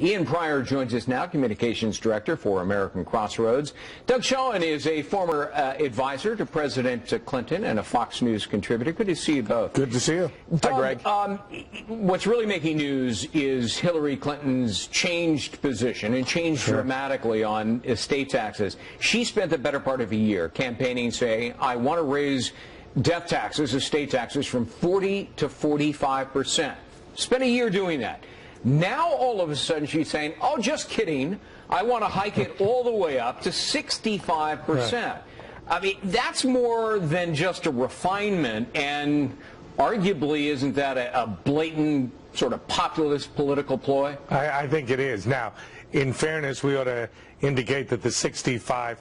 Ian Pryor joins us now, Communications Director for American Crossroads. Doug Schoen is a former advisor to President Clinton and a Fox News contributor. Good to see you both. Good to see you. Doug, Hi, Greg. What's really making news is Hillary Clinton's changed position and changed dramatically on estate taxes. She spent the better part of a year campaigning, saying, I want to raise death taxes, estate taxes, from 40 to 45%. Spent a year doing that. Now, all of a sudden, she's saying, oh, just kidding. I want to hike it all the way up to 65%. Right. I mean, that's more than just a refinement, and arguably, isn't that a blatant sort of populist political ploy? I think it is. Now, in fairness, we ought to indicate that the 65%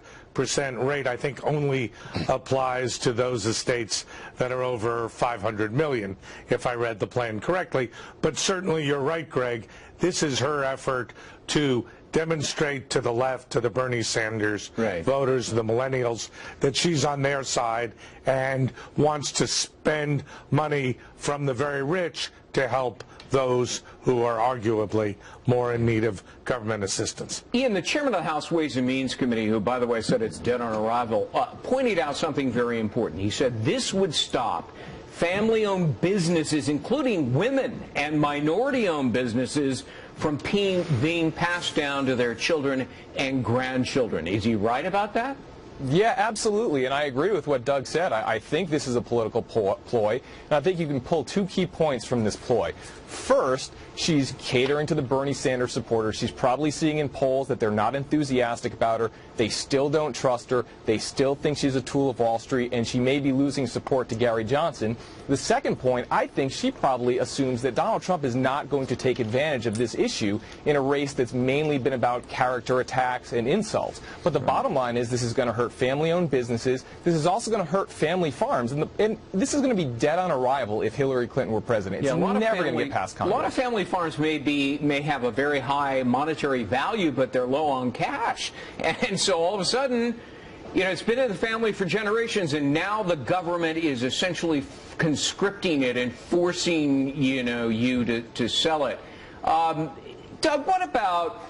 rate, I think, only applies to those estates that are over $500 million, if I read the plan correctly. But certainly you're right, Greg. This is her effort to demonstrate to the left, to the Bernie Sanders voters, the millennials, that she's on their side and wants to spend money from the very rich to help those who are arguably more in need of government assistance. Ian, the chairman of the House Ways and Means Committee, who, by the way, said it's dead on arrival, pointed out something very important. He said this would stop family-owned businesses, including women and minority-owned businesses, from being passed down to their children and grandchildren. Is he right about that? Yeah, absolutely, and I agree with what Doug said. I think this is a political ploy, and I think you can pull two key points from this ploy. First, she's catering to the Bernie Sanders supporters. She's probably seeing in polls that they're not enthusiastic about her. They still don't trust her. They still think she's a tool of Wall Street, and she may be losing support to Gary Johnson. The second point, I think she probably assumes that Donald Trump is not going to take advantage of this issue in a race that's mainly been about character attacks and insults. But the bottom line is this is going to hurt family-owned businesses. This is also going to hurt family farms, and this is going to be dead on arrival if Hillary Clinton were president. It's never going to get past Congress. A lot of family farms may have a very high monetary value, but they're low on cash. And so all of a sudden, you know, it's been in the family for generations, and now the government is essentially conscripting it and forcing, you to sell it. Doug, what about,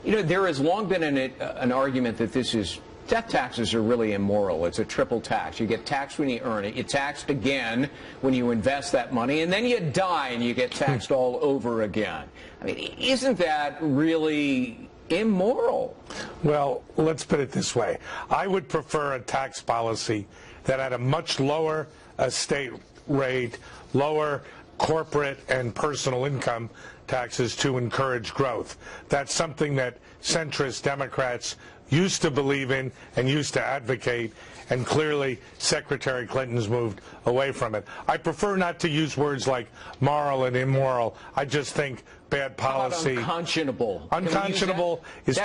there has long been an argument that death taxes are really immoral. It's a triple tax. You get taxed when you earn it. You're taxed again when you invest that money, and then you die and you get taxed all over again. I mean, isn't that really immoral? Well, let's put it this way. I would prefer a tax policy that had a much lower estate rate, lower corporate and personal income taxes to encourage growth. That's something that centrist Democrats used to believe in and used to advocate, and clearly Secretary Clinton's moved away from it. I prefer not to use words like moral and immoral. I just think bad policy. How about unconscionable? Unconscionable is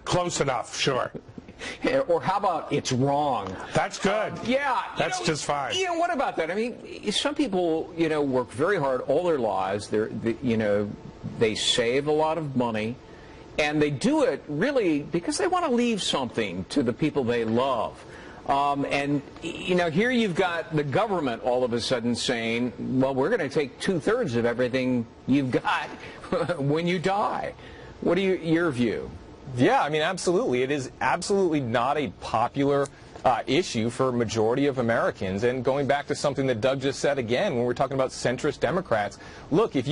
close enough, sure. Or how about it's wrong? That's good. Yeah. That's just fine. What about that? I mean, some people, work very hard all their lives. They save a lot of money. And they do it really because they want to leave something to the people they love. Here you've got the government all of a sudden saying, well, we're going to take 2/3 of everything you've got when you die. What are your view? Yeah, I mean, absolutely. It is absolutely not a popular issue for a majority of Americans. And going back to something that Doug just said again, when we're talking about centrist Democrats, look, if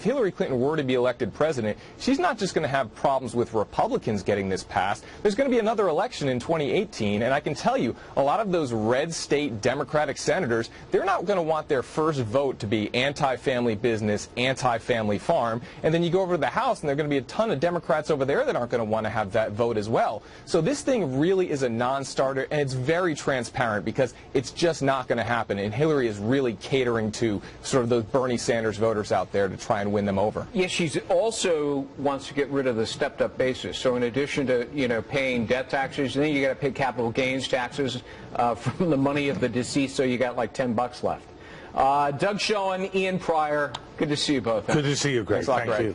Hillary Clinton were to be elected president, she's not just going to have problems with Republicans getting this passed. There's going to be another election in 2018, and I can tell you, a lot of those red state Democratic senators, they're not going to want their first vote to be anti-family business, anti-family farm, and then you go over to the House, and there are going to be a ton of Democrats over there that aren't going to want to have that vote as well. So this thing really is a non-starter, and it's very transparent because it's just not going to happen, and Hillary is really catering to sort of those Bernie Sanders voters out there to try and win them over. Yes, she also wants to get rid of the stepped-up basis. So in addition to paying death taxes, then you got to pay capital gains taxes from the money of the deceased, so you got like $10 left. Doug Schoen, Ian Pryor, good to see you both. Good to see you, Greg. Thank you.